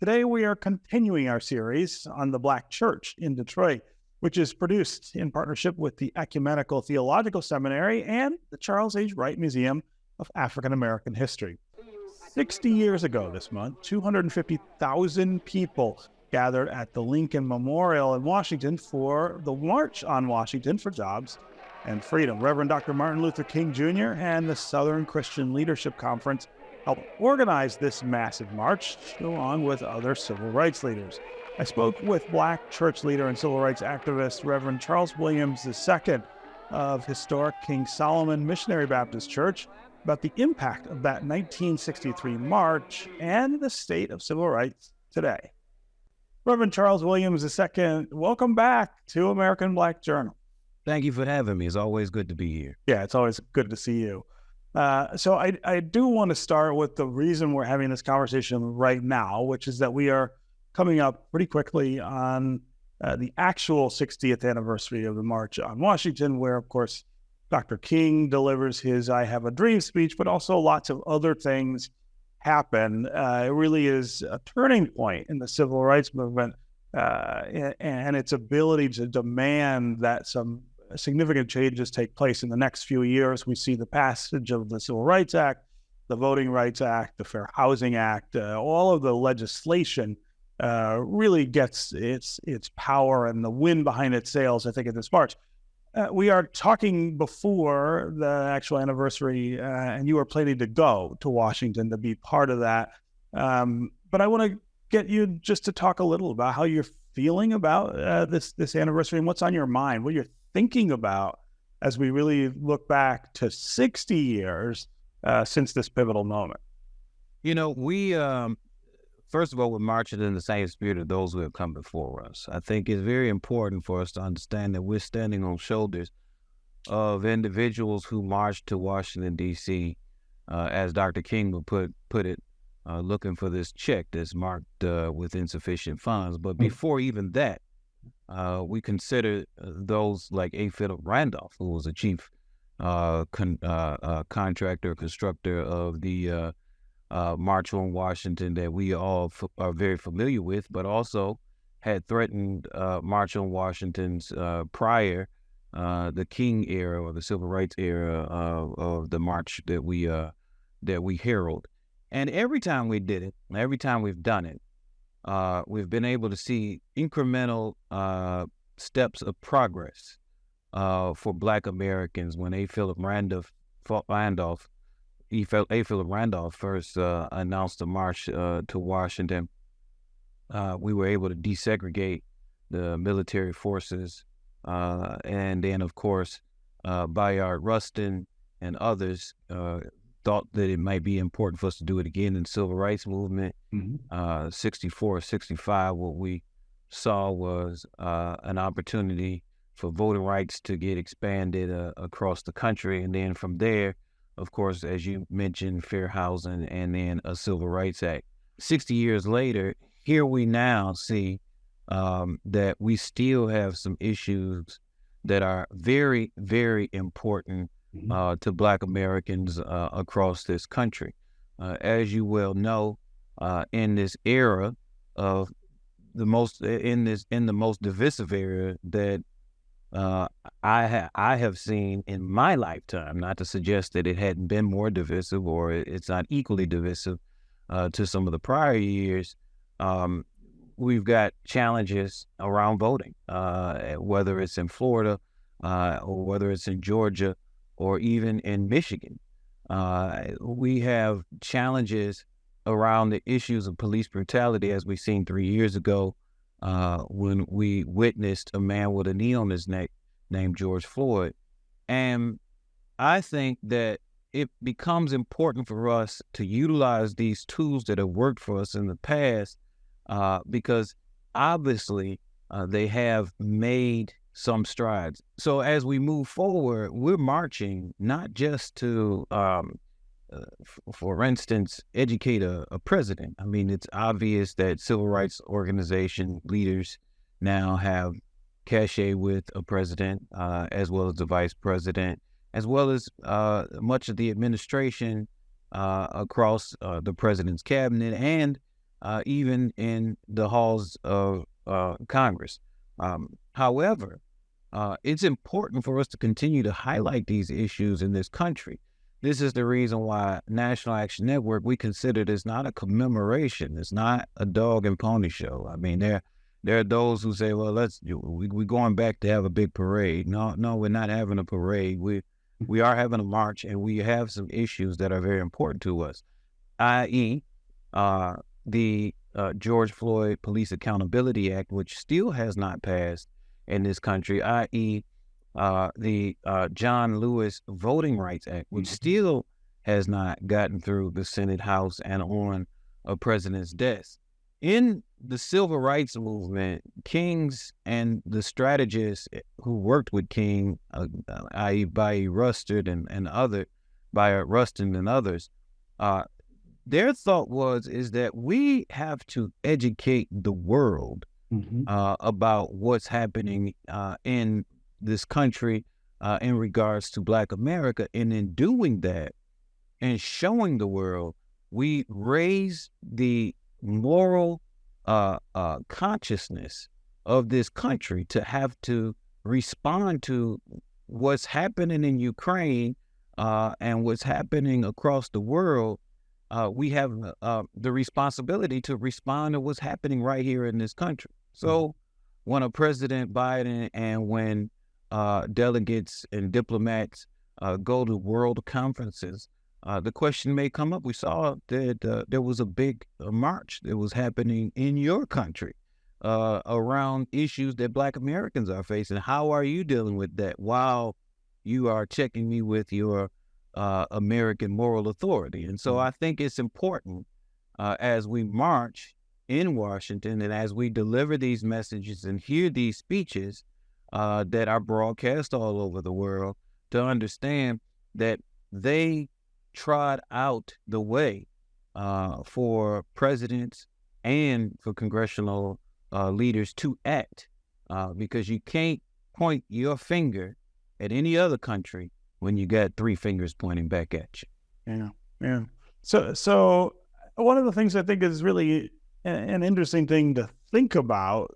Today, we are continuing our series on the Black Church in Detroit, which is produced in partnership with the Ecumenical Theological Seminary and the Charles H. Wright Museum of African American History. 60 years ago this month, 250,000 people gathered at the Lincoln Memorial in Washington for the March on Washington for Jobs and Freedom. Reverend Dr. Martin Luther King Jr. and the Southern Christian Leadership Conference helped organize this massive march, along with other civil rights leaders. I spoke with Black church leader and civil rights activist Reverend Charles Williams II of historic King Solomon Missionary Baptist Church about the impact of that 1963 march and the state of civil rights today. Reverend Charles Williams II, welcome back to American Black Journal. Thank you for having me. It's always good to be here. Yeah, it's always good to see you. So I do want to start with the reason we're having this conversation right now, which is that we are coming up pretty quickly on the actual 60th anniversary of the March on Washington, where, of course, Dr. King delivers his I Have a Dream speech, but also lots of other things happen. It really is a turning point in the civil rights movement and its ability to demand that some significant changes take place in the next few years. We see the passage of the Civil Rights Act, the Voting Rights Act, the Fair Housing Act, all of the legislation really gets its power and the wind behind its sails, I think, in this march. We are talking before the actual anniversary, and you are planning to go to Washington to be part of that. But I want to get you just to talk a little about how you're feeling about this anniversary and what's on your mind, what you're thinking about as we really look back to 60 years since this pivotal moment. You know, we, first of all, we're marching in the same spirit of those who have come before us. I think it's very important for us to understand that we're standing on shoulders of individuals who marched to Washington, D.C., as Dr. King would put it, looking for this check that's marked with insufficient funds. But before even that, we consider those like A. Philip Randolph, who was a chief contractor, constructor of the March on Washington that we all are very familiar with, but also had threatened March on Washington's prior, the King era or the Civil Rights era of the march that we herald. And every time we did it, every time we've done it, we've been able to see incremental steps of progress for Black Americans. When A. Philip Randolph first announced the march to Washington, we were able to desegregate the military forces. And then, of course, Bayard Rustin and others thought that it might be important for us to do it again in the civil rights movement. 64, 65, what we saw was an opportunity for voting rights to get expanded across the country. And then from there, of course, as you mentioned, fair housing and then a Civil Rights Act. 60 years later, here we now see that we still have some issues that are very, very important to Black Americans across this country. As you well know, in this era of the most divisive era that I have seen in my lifetime, not to suggest that it hadn't been more divisive or it's not equally divisive to some of the prior years, we've got challenges around voting, whether it's in Florida or whether it's in Georgia or even in Michigan. We have challenges around the issues of police brutality, as we seen 3 years ago when we witnessed a man with a knee on his neck named George Floyd. And I think that it becomes important for us to utilize these tools that have worked for us in the past because obviously they have made some strides. So as we move forward, we're marching not just to, for instance, educate a president. I mean, it's obvious that civil rights organization leaders now have cachet with a president, as well as the vice president, as well as much of the administration across the president's cabinet and even in the halls of Congress. However, it's important for us to continue to highlight these issues in this country. This is the reason why National Action Network, we consider this not a commemoration. It's not a dog and pony show. I mean, there are those who say, well, we're going back to have a big parade. No, we're not having a parade. We are having a march, and we have some issues that are very important to us, i.e., the George Floyd Police Accountability Act, which still has not passed in this country, i.e., the John Lewis Voting Rights Act, which still has not gotten through the Senate, House, and on a president's desk. In the civil rights movement, Kings and the strategists who worked with King, i.e. Bayard Rustin and others, their thought is that we have to educate the world about what's happening in this country in regards to Black America. And in doing that and showing the world, we raise the moral consciousness of this country to have to respond to what's happening in Ukraine and what's happening across the world. We have the responsibility to respond to what's happening right here in this country. So when a President Biden and when delegates and diplomats go to world conferences, the question may come up. We saw that there was a big march that was happening in your country around issues that Black Americans are facing. How are you dealing with that while you are checking me with your American moral authority? And so I think it's important as we march in Washington and as we deliver these messages and hear these speeches that are broadcast all over the world, to understand that they trod out the way for presidents and for congressional leaders to act, because you can't point your finger at any other country when you got three fingers pointing back at you. Yeah. So one of the things I think is really an interesting thing to think about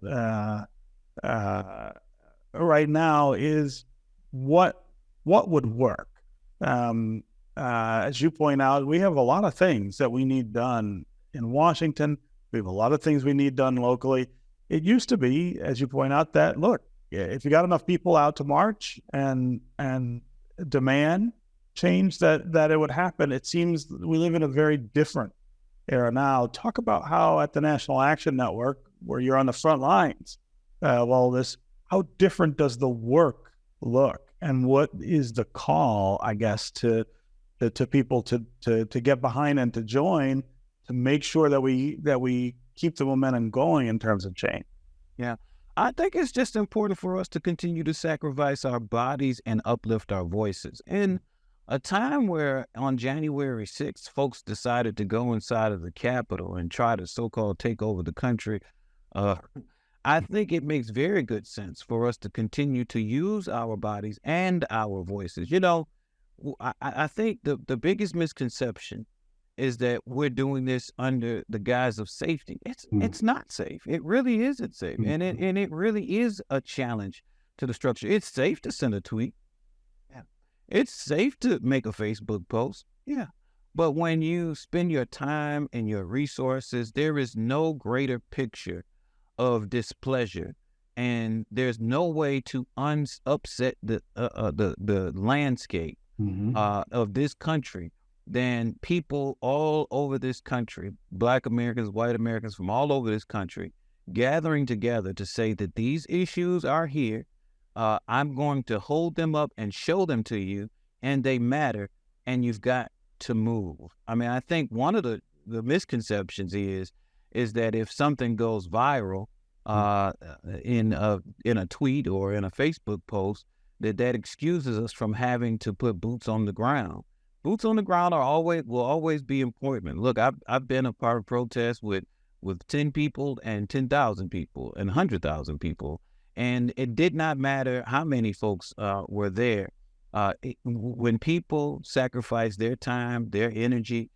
right now is what would work. As you point out, we have a lot of things that we need done in Washington. We have a lot of things we need done locally. It used to be, as you point out, that look, if you got enough people out to march and demand change, that it would happen. It seems we live in a very different era now. Talk about how at the National Action Network, where you're on the front lines, how different does the work look, and what is the call, I guess, to people to get behind and to join, to make sure that we keep the momentum going in terms of change? Yeah. I think it's just important for us to continue to sacrifice our bodies and uplift our voices. In a time where on January 6th, folks decided to go inside of the Capitol and try to so-called take over the country, I think it makes very good sense for us to continue to use our bodies and our voices. You know, I think the biggest misconception is that we're doing this under the guise of safety. It's not safe. It really isn't safe. And it really is a challenge to the structure. It's safe to send a tweet. Yeah. It's safe to make a Facebook post. Yeah. But when you spend your time and your resources, there is no greater picture of displeasure, and there's no way to upset the landscape of this country than people all over this country, Black Americans, white Americans from all over this country, gathering together to say that these issues are here. I'm going to hold them up and show them to you, and they matter, and you've got to move. I mean, I think one of the misconceptions is that if something goes viral in a tweet or in a Facebook post, that excuses us from having to put boots on the ground. Boots on the ground will always be important. Look, I've been a part of protests with 10 people and 10,000 people and 100,000 people, and it did not matter how many folks were there. When people sacrifice their time, their energy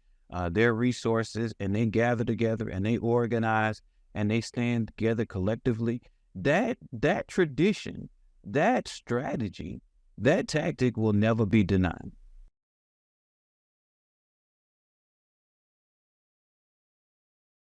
their resources, and they gather together and they organize and they stand together collectively, that tradition, that strategy, that tactic will never be denied.